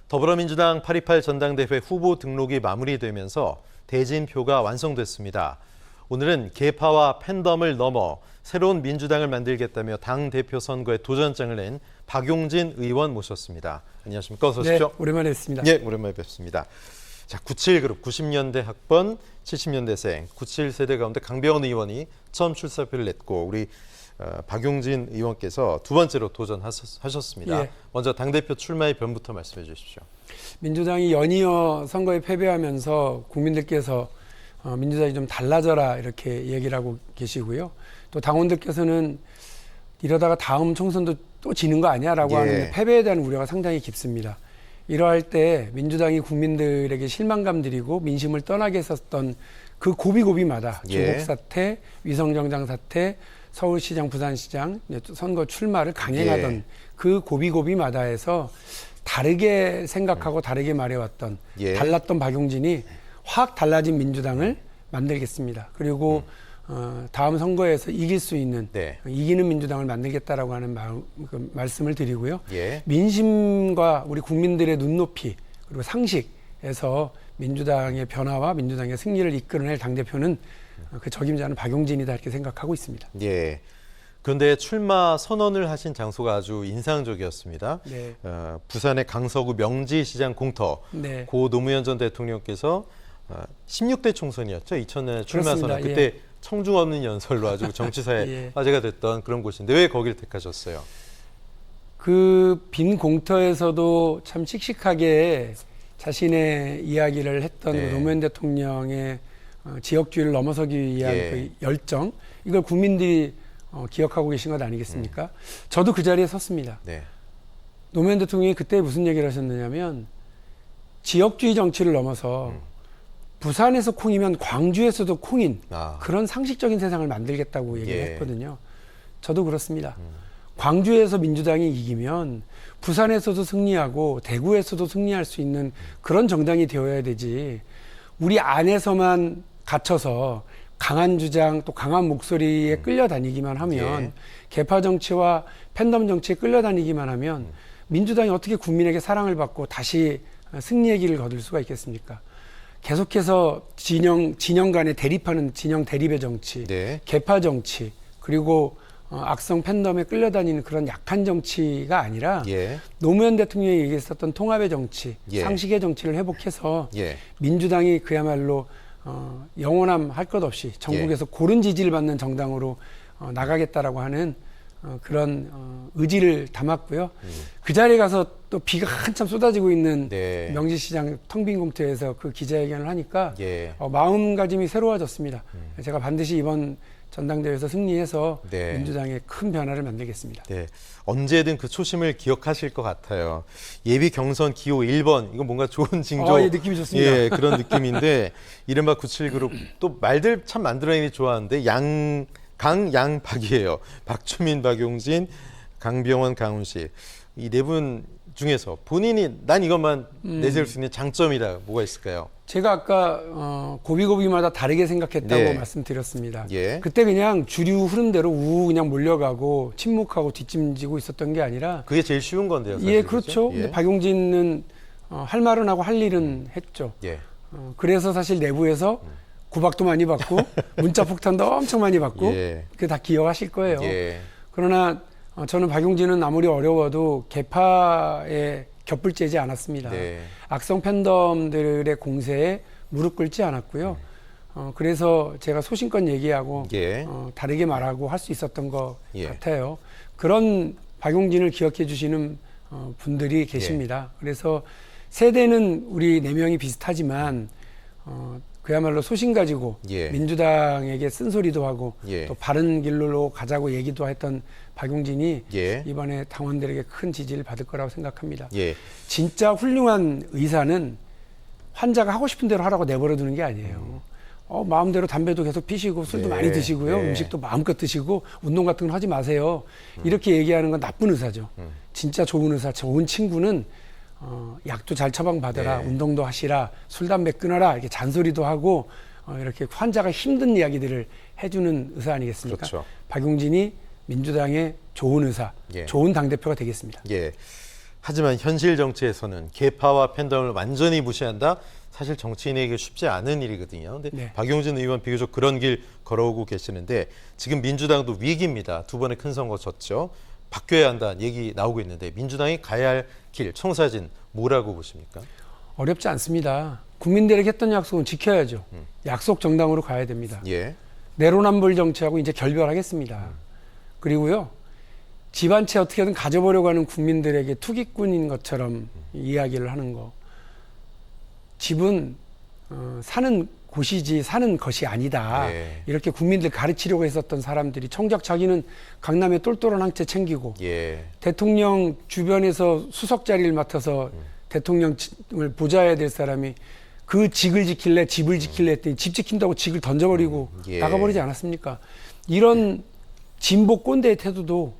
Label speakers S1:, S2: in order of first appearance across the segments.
S1: 더불어민주당 8.28 전당대회 후보 등록이 마무리되면서 대진표가 완성됐습니다. 오늘은 계파와 팬덤을 넘어 새로운 민주당을 만들겠다며 당대표 선거에 도전장을 낸 박용진 의원 모셨습니다. 안녕하십니까? 어서 오십시오.
S2: 네, 오랜만에 뵙습니다.
S1: 네, 오랜만에 뵙습니다. 자, 97그룹 90년대 학번 70년대생 97세대 가운데 강병원 의원이 처음 출사표를 냈고 우리 박용진 의원께서 두 번째로 도전하셨습니다.
S2: 예.
S1: 먼저 당대표 출마의 변부터 말씀해 주십시오.
S2: 민주당이 연이어 선거에 패배하면서 국민들께서 민주당이 좀 달라져라 이렇게 얘기를 하고 계시고요. 또 당원들께서는 이러다가 다음 총선도 또 지는 거 아니야라고
S1: 예.
S2: 하는데 패배에 대한 우려가 상당히 깊습니다. 이러할 때 민주당이 국민들에게 실망감 드리고 민심을 떠나게 했었던 그 고비고비마다
S1: 예.
S2: 조국 사태, 위성정장 사태, 서울시장, 부산시장 선거 출마를 강행하던
S1: 예.
S2: 그 고비고비마다에서 다르게 생각하고 다르게 말해왔던
S1: 예.
S2: 달랐던 박용진이 확 달라진 민주당을 만들겠습니다. 그리고 다음 선거에서 이길 수 있는
S1: 네.
S2: 이기는 민주당을 만들겠다라고 하는 말씀을 드리고요.
S1: 예.
S2: 민심과 우리 국민들의 눈높이 그리고 상식에서 민주당의 변화와 민주당의 승리를 이끌어낼 당대표는 그 적임자는 박용진이다 이렇게 생각하고 있습니다.
S1: 예. 그런데 출마 선언을 하신 장소가 아주 인상적이었습니다.
S2: 네.
S1: 부산의 강서구 명지시장 공터.
S2: 네.
S1: 고 노무현 전 대통령께서 16대 총선이었죠. 2000년에 출마
S2: 그렇습니다.
S1: 선언. 그때
S2: 예.
S1: 청중 없는 연설로 아주 정치사에
S2: 예.
S1: 화제가 됐던 그런 곳인데 왜 거기를 택하셨어요?
S2: 그 빈 공터에서도 참 씩씩하게 자신의 이야기를 했던
S1: 네.
S2: 그 노무현 대통령의 지역주의를 넘어서기 위한
S1: 예.
S2: 그 열정, 이걸 국민들이 기억하고 계신 것 아니겠습니까? 저도 그 자리에 섰습니다.
S1: 네.
S2: 노무현 대통령이 그때 무슨 얘기를 하셨느냐면 지역주의 정치를 넘어서 부산에서 콩이면 광주에서도 콩인 그런 상식적인 세상을 만들겠다고 얘기를
S1: 예.
S2: 했거든요. 저도 그렇습니다. 광주에서 민주당이 이기면 부산에서도 승리하고 대구에서도 승리할 수 있는 그런 정당이 되어야 되지, 우리 안에서만 갇혀서 강한 주장 또 강한 목소리에 끌려다니기만 하면
S1: 예.
S2: 계파 정치와 팬덤 정치에 끌려다니기만 하면 민주당이 어떻게 국민에게 사랑을 받고 다시 승리의 길을 거둘 수가 있겠습니까? 계속해서 진영 간에 대립하는 진영 대립의 정치,
S1: 네.
S2: 계파 정치, 그리고 악성 팬덤에 끌려다니는 그런 약한 정치가 아니라
S1: 예.
S2: 노무현 대통령이 얘기했었던 통합의 정치,
S1: 예.
S2: 상식의 정치를 회복해서
S1: 예.
S2: 민주당이 그야말로 영원함 할 것 없이 전국에서 고른 지지를 받는 정당으로 나가겠다라고 하는 그런 의지를 담았고요. 그 자리에 가서 또 비가 한참 쏟아지고 있는
S1: 네.
S2: 명지시장 텅 빈 공터에서 그 기자회견을 하니까
S1: 예.
S2: 마음가짐이 새로워졌습니다. 제가 반드시 이번 전당대회에서 승리해서
S1: 네.
S2: 민주당에 큰 변화를 만들겠습니다.
S1: 네. 언제든 그 초심을 기억하실 것 같아요. 예비 경선 기호 1번. 이건 뭔가 좋은 징조.
S2: 예, 느낌이 좋습니다.
S1: 예, 그런 느낌인데 이른바 97그룹 또 말들 참 만들어내기 좋아하는데 강양박이에요. 박주민, 박용진, 강병원, 강훈식. 이 네 분 중에서 본인이 난 이것만 내세울 수 있는 장점이다. 뭐가 있을까요?
S2: 제가 아까 고비고비마다 다르게 생각했다고
S1: 네.
S2: 말씀드렸습니다.
S1: 예.
S2: 그때 그냥 주류 흐름대로 우우 그냥 몰려가고 침묵하고 뒷짐지고 있었던 게 아니라
S1: 그게 제일 쉬운 건데요. 사실,
S2: 예, 그렇죠.
S1: 예.
S2: 근데 박용진은 할 말은 하고 할 일은 했죠.
S1: 예.
S2: 그래서 사실 내부에서 구박도 많이 받고 문자 폭탄도 엄청 많이 받고
S1: 예.
S2: 그게 다 기억하실 거예요.
S1: 예.
S2: 그러나 저는 박용진은 아무리 어려워도 계파에 곁불 째지 않았습니다.
S1: 네.
S2: 악성 팬덤들의 공세에 무릎 꿇지 않았고요. 그래서 제가 소신껏 얘기하고
S1: 예.
S2: 다르게 말하고 할 수 있었던 것
S1: 예.
S2: 같아요. 그런 박용진을 기억해 주시는 분들이 계십니다. 그래서 세대는 우리 네 명이 비슷하지만 그야말로 소신 가지고
S1: 예.
S2: 민주당에게 쓴소리도 하고
S1: 예.
S2: 또 바른 길로 가자고 얘기도 했던 박용진이
S1: 예.
S2: 이번에 당원들에게 큰 지지를 받을 거라고 생각합니다.
S1: 예.
S2: 진짜 훌륭한 의사는 환자가 하고 싶은 대로 하라고 내버려 두는 게 아니에요. 마음대로 담배도 계속 피시고 술도
S1: 네.
S2: 많이 드시고요.
S1: 네.
S2: 음식도 마음껏 드시고 운동 같은 건 하지 마세요. 이렇게 얘기하는 건 나쁜 의사죠. 진짜 좋은 의사, 좋은 친구는 약도 잘 처방받아라,
S1: 네.
S2: 운동도 하시라, 술, 담배 끊어라, 이렇게 잔소리도 하고 이렇게 환자가 힘든 이야기들을 해주는 의사 아니겠습니까?
S1: 그렇죠.
S2: 박용진이 민주당의 좋은 의사,
S1: 예.
S2: 좋은 당대표가 되겠습니다.
S1: 예. 하지만 현실 정치에서는 계파와 팬덤을 완전히 무시한다. 사실 정치인에게 쉽지 않은 일이거든요. 근데
S2: 네.
S1: 박용진 의원 비교적 그런 길 걸어오고 계시는데 지금 민주당도 위기입니다. 두 번의 큰 선거 졌죠. 바뀌어야 한다는 얘기 나오고 있는데 민주당이 가야 할 길, 청사진 뭐라고 보십니까?
S2: 어렵지 않습니다. 국민들에게 했던 약속은 지켜야죠. 약속 정당으로 가야 됩니다.
S1: 예.
S2: 내로남불 정치하고 이제 결별하겠습니다. 그리고요, 집 한 채 어떻게든 가져보려고 하는 국민들에게 투기꾼인 것처럼 이야기를 하는 거. 집은 사는 곳이지 사는 것이 아니다.
S1: 예.
S2: 이렇게 국민들 가르치려고 했었던 사람들이 정작 자기는 강남에 똘똘한 한 채 챙기고
S1: 예.
S2: 대통령 주변에서 수석 자리를 맡아서 대통령을 보좌해야 될 사람이 그 직을 지킬래 집을 지킬래 했더니 집 지킨다고 직을 던져버리고
S1: 예.
S2: 나가버리지 않았습니까? 이런 진보 꼰대의 태도도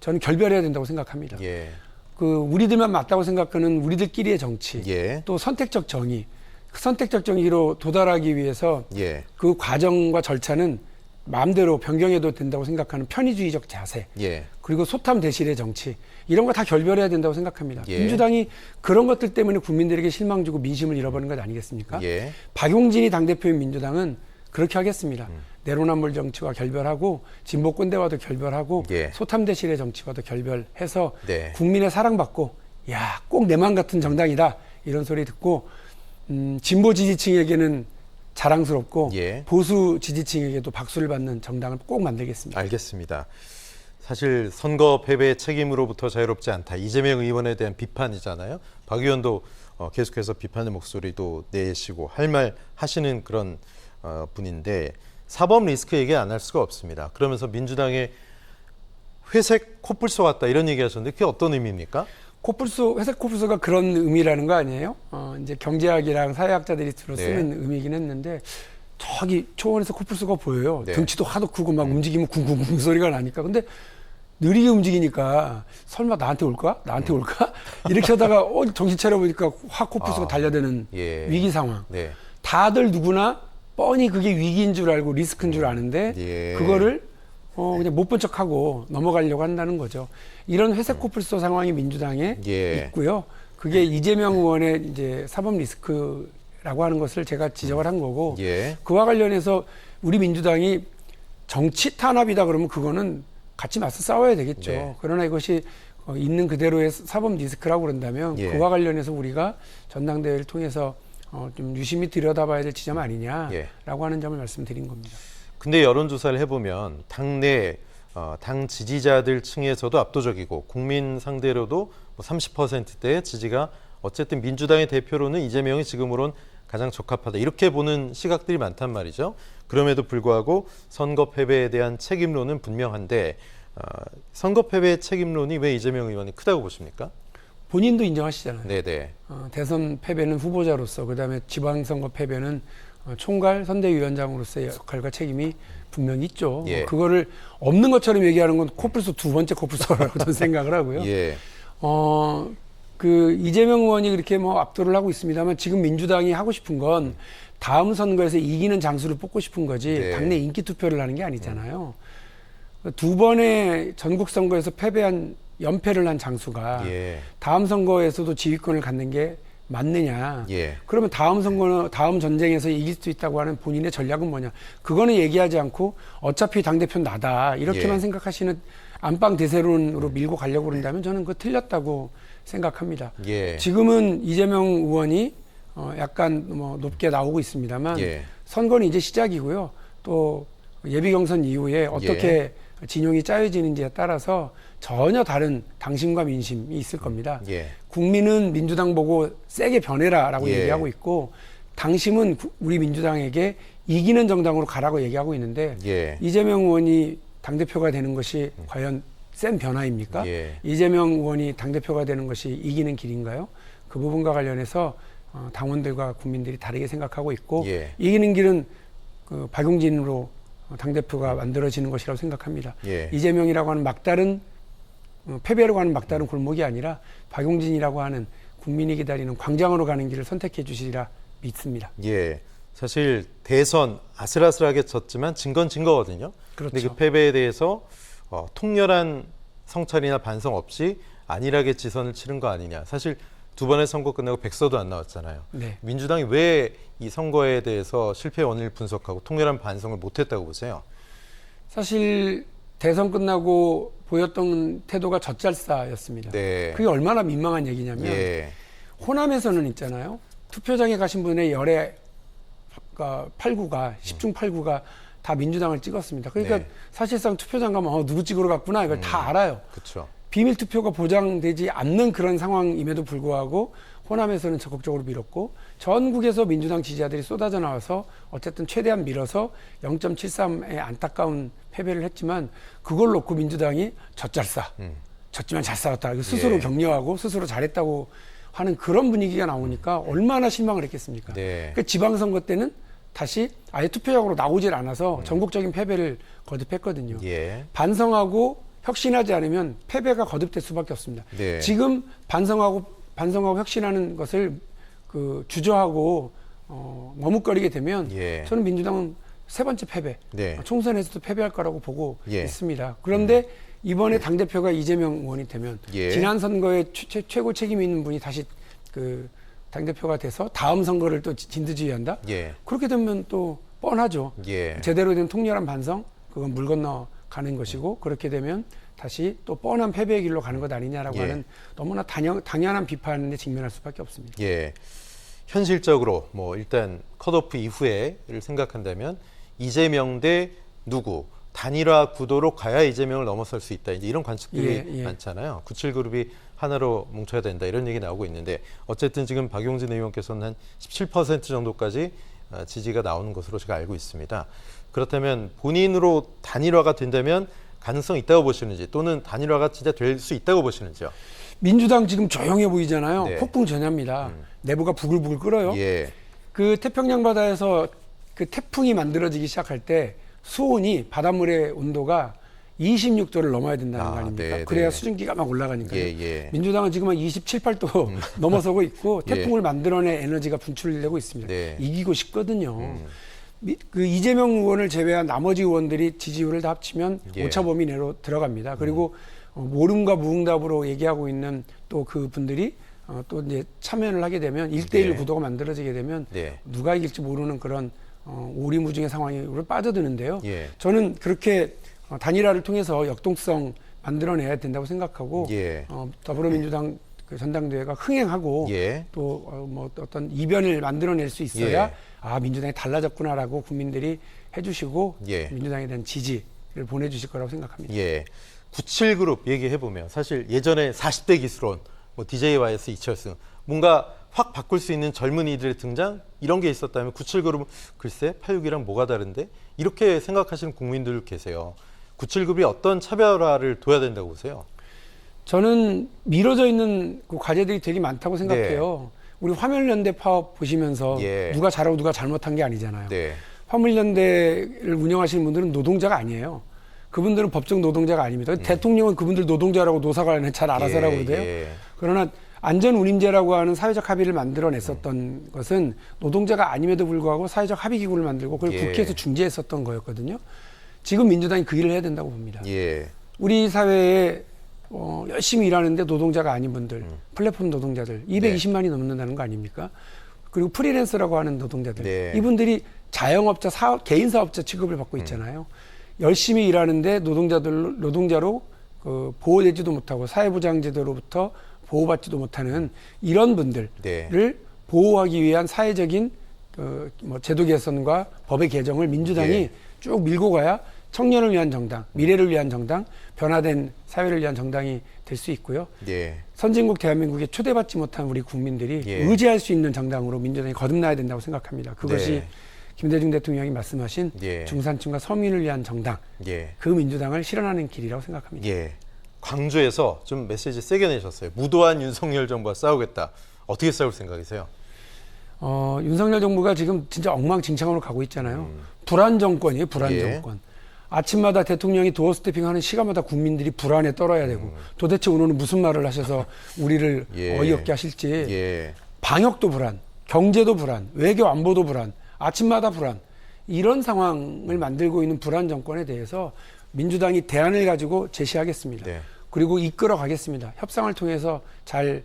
S2: 저는 결별해야 된다고 생각합니다.
S1: 예.
S2: 그 우리들만 맞다고 생각하는 우리들끼리의 정치,
S1: 예.
S2: 또 선택적 정의, 그 선택적 정의로 도달하기 위해서
S1: 예.
S2: 그 과정과 절차는 마음대로 변경해도 된다고 생각하는 편의주의적 자세,
S1: 예.
S2: 그리고 소탐 대실의 정치, 이런 거 다 결별해야 된다고 생각합니다.
S1: 예.
S2: 민주당이 그런 것들 때문에 국민들에게 실망 주고 민심을 잃어버린 것 아니겠습니까?
S1: 예.
S2: 박용진이 당대표인 민주당은 그렇게 하겠습니다. 내로남불 정치와 결별하고 진보 꼰대와도 결별하고
S1: 예.
S2: 소탐 대실의 정치와도 결별해서
S1: 네.
S2: 국민의 사랑받고 야, 꼭 내 맘 같은 정당이다 이런 소리 듣고 진보 지지층에게는 자랑스럽고
S1: 예.
S2: 보수 지지층에게도 박수를 받는 정당을 꼭 만들겠습니다.
S1: 알겠습니다. 사실 선거 패배의 책임으로부터 자유롭지 않다. 이재명 의원에 대한 비판이잖아요. 박 의원도 계속해서 비판의 목소리도 내시고 할 말 하시는 그런 분인데 사법 리스크 얘기 안 할 수가 없습니다. 그러면서 민주당의 회색 코뿔소 같다 이런 얘기 하셨는데 그게 어떤 의미입니까?
S2: 코뿔소, 회색 코뿔소가 그런 의미라는 거 아니에요? 이제 경제학이랑 사회학자들이 주로
S1: 네.
S2: 쓰는 의미이긴 했는데 저기 초원에서 코뿔소가 보여요.
S1: 네.
S2: 등치도 하도 크고 막 움직이면 쿵쿵쿵 소리가 나니까. 근데 느리게 움직이니까 설마 나한테 올까? 나한테 올까? 이렇게 하다가 정신 차려보니까 확 코뿔소가 달려드는
S1: 예.
S2: 위기 상황.
S1: 네.
S2: 다들 누구나 뻔히 그게 위기인 줄 알고 리스크인 줄 아는데
S1: 예.
S2: 그거를 그냥 못 본 척하고 넘어가려고 한다는 거죠. 이런 회색 코뿔소 상황이 민주당에
S1: 예.
S2: 있고요. 그게 이재명 의원의 이제 사법 리스크라고 하는 것을 제가 지적을 한 거고
S1: 예.
S2: 그와 관련해서 우리 민주당이 정치 탄압이다 그러면 그거는 같이 맞서 싸워야 되겠죠.
S1: 네.
S2: 그러나 이것이 있는 그대로의 사법 리스크라고 그런다면
S1: 예.
S2: 그와 관련해서 우리가 전당대회를 통해서 좀 유심히 들여다봐야 될 지점 아니냐라고
S1: 예.
S2: 하는 점을 말씀드린 겁니다.
S1: 근데 여론조사를 해보면 당내 당 지지자들 층에서도 압도적이고 국민 상대로도 30%대의 지지가 어쨌든 민주당의 대표로는 이재명이 지금으론 가장 적합하다 이렇게 보는 시각들이 많단 말이죠. 그럼에도 불구하고 선거 패배에 대한 책임론은 분명한데 선거 패배의 책임론이 왜 이재명 의원이 크다고 보십니까?
S2: 본인도 인정하시잖아요.
S1: 네네.
S2: 대선 패배는 후보자로서 그다음에 지방선거 패배는 총괄 선대위원장으로서의 역할과 책임이 분명히 있죠.
S1: 예.
S2: 그거를 없는 것처럼 얘기하는 건 코뿔소 두 번째 코뿔소라고 저는 생각을 하고요.
S1: 예.
S2: 그 이재명 의원이 그렇게 압도를 하고 있습니다만 지금 민주당이 하고 싶은 건 다음 선거에서 이기는 장수를 뽑고 싶은 거지
S1: 네.
S2: 당내 인기 투표를 하는 게 아니잖아요. 두 번의 전국 선거에서 패배한 연패를 한 장수가
S1: 예.
S2: 다음 선거에서도 지휘권을 갖는 게 맞느냐?
S1: 예.
S2: 그러면 다음 선거는 다음 전쟁에서 이길 수 있다고 하는 본인의 전략은 뭐냐? 그거는 얘기하지 않고 어차피 당 대표는 나다 이렇게만
S1: 예.
S2: 생각하시는 안방 대세론으로 밀고 가려고 그런다면 저는 그거 틀렸다고 생각합니다.
S1: 예.
S2: 지금은 이재명 의원이 약간 높게 나오고 있습니다만
S1: 예.
S2: 선거는 이제 시작이고요. 또 예비 경선 이후에 어떻게 진영이 짜여지는지에 따라서 전혀 다른 당심과 민심이 있을 겁니다.
S1: 예.
S2: 국민은 민주당 보고 세게 변해라라고
S1: 예.
S2: 얘기하고 있고 당심은 우리 민주당에게 이기는 정당으로 가라고 얘기하고 있는데
S1: 예.
S2: 이재명 의원이 당대표가 되는 것이 과연 센 변화입니까?
S1: 예.
S2: 이재명 의원이 당대표가 되는 것이 이기는 길인가요? 그 부분과 관련해서 당원들과 국민들이 다르게 생각하고 있고
S1: 예.
S2: 이기는 길은 그 박용진으로 당대표가 만들어지는 것이라고 생각합니다.
S1: 예.
S2: 이재명이라고 하는 막다른 패배로 가는 막다른 골목이 아니라 박용진이라고 하는 국민이 기다리는 광장으로 가는 길을 선택해 주시리라 믿습니다.
S1: 예. 사실 대선 아슬아슬하게 졌지만 진 건 진 거거든요.
S2: 그렇죠.
S1: 근데 그 패배에 대해서 통렬한 성찰이나 반성 없이 안일하게 지선을 치른 거 아니냐. 사실 두 번의 선거 끝나고 백서도 안 나왔잖아요.
S2: 네.
S1: 민주당이 왜 이 선거에 대해서 실패 원인을 분석하고 통렬한 반성을 못했다고 보세요?
S2: 사실 대선 끝나고 보였던 태도가 젖잘싸였습니다.
S1: 네.
S2: 그게 얼마나 민망한 얘기냐면
S1: 예.
S2: 호남에서는 있잖아요. 투표장에 가신 분의 열의 8구가 10중 8구가 다 민주당을 찍었습니다. 그러니까
S1: 네.
S2: 사실상 투표장 가면 누구 찍으러 갔구나 이걸 다 알아요.
S1: 그렇죠.
S2: 비밀 투표가 보장되지 않는 그런 상황임에도 불구하고 호남에서는 적극적으로 밀었고 전국에서 민주당 지지자들이 쏟아져 나와서 어쨌든 최대한 밀어서 0.73의 안타까운 패배를 했지만 그걸 놓고 민주당이 젖잘싸 졌지만 잘 싸웠다 스스로
S1: 예.
S2: 격려하고 스스로 잘했다고 하는 그런 분위기가 나오니까 얼마나 실망을 했겠습니까?
S1: 네.
S2: 그 지방선거 때는 다시 아예 투표장으로 나오질 않아서 전국적인 패배를 거듭했거든요.
S1: 예.
S2: 반성하고 혁신하지 않으면 패배가 거듭될 수밖에 없습니다.
S1: 네.
S2: 지금 반성하고 혁신하는 것을 주저하고 머뭇거리게 되면
S1: 예.
S2: 저는 민주당은 세 번째 패배,
S1: 네.
S2: 총선에서도 패배할 거라고 보고
S1: 예.
S2: 있습니다. 그런데 이번에 당대표가 이재명 의원이 되면
S1: 예.
S2: 지난 선거에 최고 책임 있는 분이 다시 당대표가 돼서 다음 선거를 또 진두지휘한다?
S1: 예.
S2: 그렇게 되면 또 뻔하죠.
S1: 예.
S2: 제대로 된 통렬한 반성, 그건 물 건너 가는 것이고 그렇게 되면 다시 또 뻔한 패배의 길로 가는 것 아니냐라고
S1: 예.
S2: 하는 너무나 당연한 비판에 직면할 수밖에 없습니다.
S1: 예. 현실적으로 뭐 일단 컷오프 이후에를 생각한다면 이재명 대 누구 단일화 구도로 가야 이재명을 넘어설 수 있다. 이제 이런 관측들이
S2: 예.
S1: 많잖아요. 97그룹이 하나로 뭉쳐야 된다. 이런 얘기 나오고 있는데 어쨌든 지금 박용진 의원께서는 한 17% 정도까지 지지가 나오는 것으로 제가 알고 있습니다. 그렇다면 본인으로 단일화가 된다면 가능성 있다고 보시는지 또는 단일화가 진짜 될 수 있다고 보시는지요?
S2: 민주당 지금 조용해 보이잖아요.
S1: 네.
S2: 폭풍 전야입니다. 내부가 부글부글 끓어요.
S1: 예.
S2: 그 태평양 바다에서 그 태풍이 만들어지기 시작할 때 수온이 바닷물의 온도가 26도를 넘어야 된다는 거 아닙니까?
S1: 네,
S2: 그래야
S1: 네.
S2: 수증기가 막 올라가니까요.
S1: 예.
S2: 민주당은 지금 한 27, 8도 넘어서고 있고
S1: 예.
S2: 태풍을 만들어낸 에너지가 분출되고 있습니다.
S1: 네.
S2: 이기고 싶거든요. 그 이재명 의원을 제외한 나머지 의원들이 지지율을 다 합치면
S1: 예.
S2: 오차 범위 내로 들어갑니다. 그리고 모름과 무응답으로 얘기하고 있는 또 그 분들이 또 이제 참여를 하게 되면 1대1
S1: 네.
S2: 구도가 만들어지게 되면
S1: 네.
S2: 누가 이길지 모르는 그런 오리무중의 상황으로 빠져드는데요.
S1: 예.
S2: 저는 그렇게 단일화를 통해서 역동성 만들어내야 된다고 생각하고
S1: 예.
S2: 더불어민주당 그 전당대회가 흥행하고
S1: 예.
S2: 또 뭐 어떤 이변을 만들어낼 수 있어야
S1: 예.
S2: 아 민주당이 달라졌구나라고 국민들이 해주시고
S1: 예.
S2: 민주당에 대한 지지를 보내주실 거라고 생각합니다.
S1: 예. 97그룹 얘기해 보면 사실 예전에 40대 기수론 뭐 DJYS 이철승 뭔가 확 바꿀 수 있는 젊은이들의 등장 이런 게 있었다면 97그룹은 글쎄 86이랑 뭐가 다른데 이렇게 생각하시는 국민들 계세요. 97그룹이 어떤 차별화를 둬야 된다고 보세요?
S2: 저는 미뤄져 있는 그 과제들이 되게 많다고 생각해요. 우리 화물연대 파업 보시면서
S1: 예.
S2: 누가 잘하고 누가 잘못한 게 아니잖아요.
S1: 네.
S2: 화물연대를 운영하시는 분들은 노동자가 아니에요. 그분들은 법정 노동자가 아닙니다. 대통령은 그분들 노동자라고 노사관에 잘 알아서 하라고 그러대요.
S1: 예.
S2: 그러나 안전운임제라고 하는 사회적 합의를 만들어냈었던 것은 노동자가 아님에도 불구하고 사회적 합의기구를 만들고 그걸
S1: 예.
S2: 국회에서 중재했었던 거였거든요. 지금 민주당이 그 일을 해야 된다고 봅니다.
S1: 예.
S2: 우리 사회에 열심히 일하는데 노동자가 아닌 분들, 플랫폼 노동자들 220만이 넘는다는 거 아닙니까? 그리고 프리랜서라고 하는 노동자들,
S1: 네.
S2: 이분들이 자영업자, 개인 사업자 취급을 받고 있잖아요. 열심히 일하는데 노동자로 보호되지도 못하고 사회보장제도로부터 보호받지도 못하는 이런 분들을
S1: 네.
S2: 보호하기 위한 사회적인 제도 개선과 법의 개정을 민주당이
S1: 예.
S2: 쭉 밀고 가야 청년을 위한 정당, 미래를 위한 정당, 변화된 사회를 위한 정당이 될 수 있고요.
S1: 예.
S2: 선진국 대한민국에 초대받지 못한 우리 국민들이
S1: 예.
S2: 의지할 수 있는 정당으로 민주당이 거듭나야 된다고 생각합니다. 그것이
S1: 네.
S2: 김대중 대통령이 말씀하신
S1: 예.
S2: 중산층과 서민을 위한 정당,
S1: 예.
S2: 그 민주당을 실현하는 길이라고 생각합니다.
S1: 예. 광주에서 좀 메시지 세게 내셨어요. 무도한 윤석열 정부와 싸우겠다. 어떻게 싸울 생각이세요?
S2: 윤석열 정부가 지금 진짜 엉망진창으로 가고 있잖아요. 불안 정권이에요, 불안
S1: 예.
S2: 정권. 아침마다 대통령이 도어 스태핑하는 시간마다 국민들이 불안에 떨어야 되고 도대체 오늘은 무슨 말을 하셔서 우리를
S1: 예.
S2: 어이없게 하실지.
S1: 예.
S2: 방역도 불안, 경제도 불안, 외교 안보도 불안, 아침마다 불안. 이런 상황을 만들고 있는 불안 정권에 대해서 민주당이 대안을 가지고 제시하겠습니다.
S1: 네.
S2: 그리고 이끌어 가겠습니다. 협상을 통해서 잘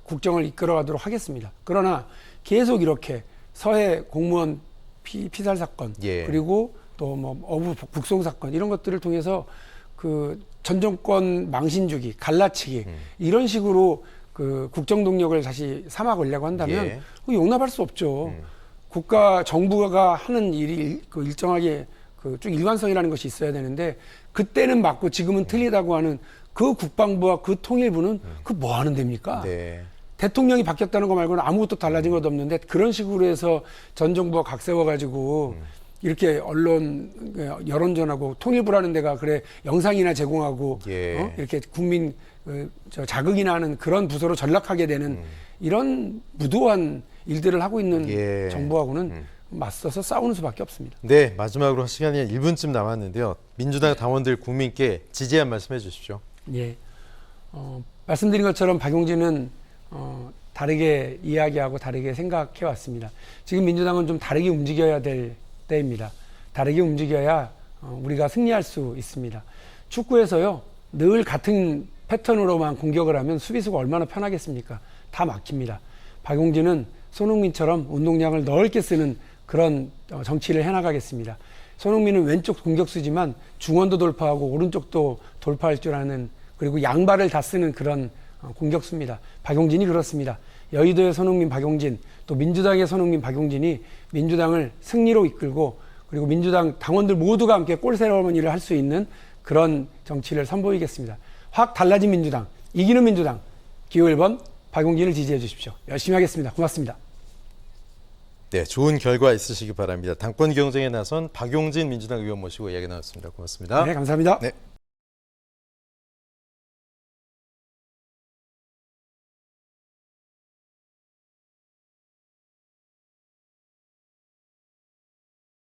S2: 국정을 이끌어 가도록 하겠습니다. 그러나 계속 이렇게 서해 공무원 피살 사건
S1: 예.
S2: 그리고 또 뭐 어부 북송 사건 이런 것들을 통해서 그 전 정권 망신주기, 갈라치기 이런 식으로 그 국정 동력을 다시 삼아 걸려고 한다면
S1: 예.
S2: 그거 용납할 수 없죠. 국가 정부가 하는 일이 그 일정하게 그 쭉 일관성이라는 것이 있어야 되는데 그때는 맞고 지금은 틀리다고 하는 그 국방부와 그 통일부는 그 뭐 하는 데입니까?
S1: 네.
S2: 대통령이 바뀌었다는 거 말고는 아무것도 달라진 것도 없는데 그런 식으로 해서 전 정부가 각 세워가지고 이렇게 언론 여론전하고 통일부라는 데가 그래 영상이나 제공하고
S1: 예.
S2: 이렇게 국민 자극이나 하는 그런 부서로 전락하게 되는 이런 무도한 일들을 하고 있는
S1: 예.
S2: 정부하고는 맞서서 싸우는 수밖에 없습니다.
S1: 네, 마지막으로 시간이 1분쯤 남았는데요. 민주당 당원들 국민께 지지한 말씀해 주십시오.
S2: 예. 말씀드린 것처럼 박용진은 다르게 이야기하고 다르게 생각해 왔습니다. 지금 민주당은 좀 다르게 움직여야 될 때입니다. 다르게 움직여야 우리가 승리할 수 있습니다. 축구에서요, 늘 같은 패턴으로만 공격을 하면 수비수가 얼마나 편하겠습니까? 다 막힙니다. 박용진은 손흥민처럼 운동량을 넓게 쓰는 그런 정치를 해나가겠습니다. 손흥민은 왼쪽 공격수지만 중원도 돌파하고 오른쪽도 돌파할 줄 아는 그리고 양발을 다 쓰는 그런 공격수입니다. 박용진이 그렇습니다. 여의도의 손흥민, 박용진, 또 민주당의 손흥민, 박용진이 민주당을 승리로 이끌고 그리고 민주당 당원들 모두가 함께 골세레머니를 할 수 있는 그런 정치를 선보이겠습니다. 확 달라진 민주당, 이기는 민주당, 기호 1번 박용진을 지지해 주십시오. 열심히 하겠습니다. 고맙습니다.
S1: 네, 좋은 결과 있으시기 바랍니다. 당권 경쟁에 나선 박용진 민주당 의원 모시고 이야기 나눴습니다. 고맙습니다.
S2: 네, 감사합니다.
S1: 네.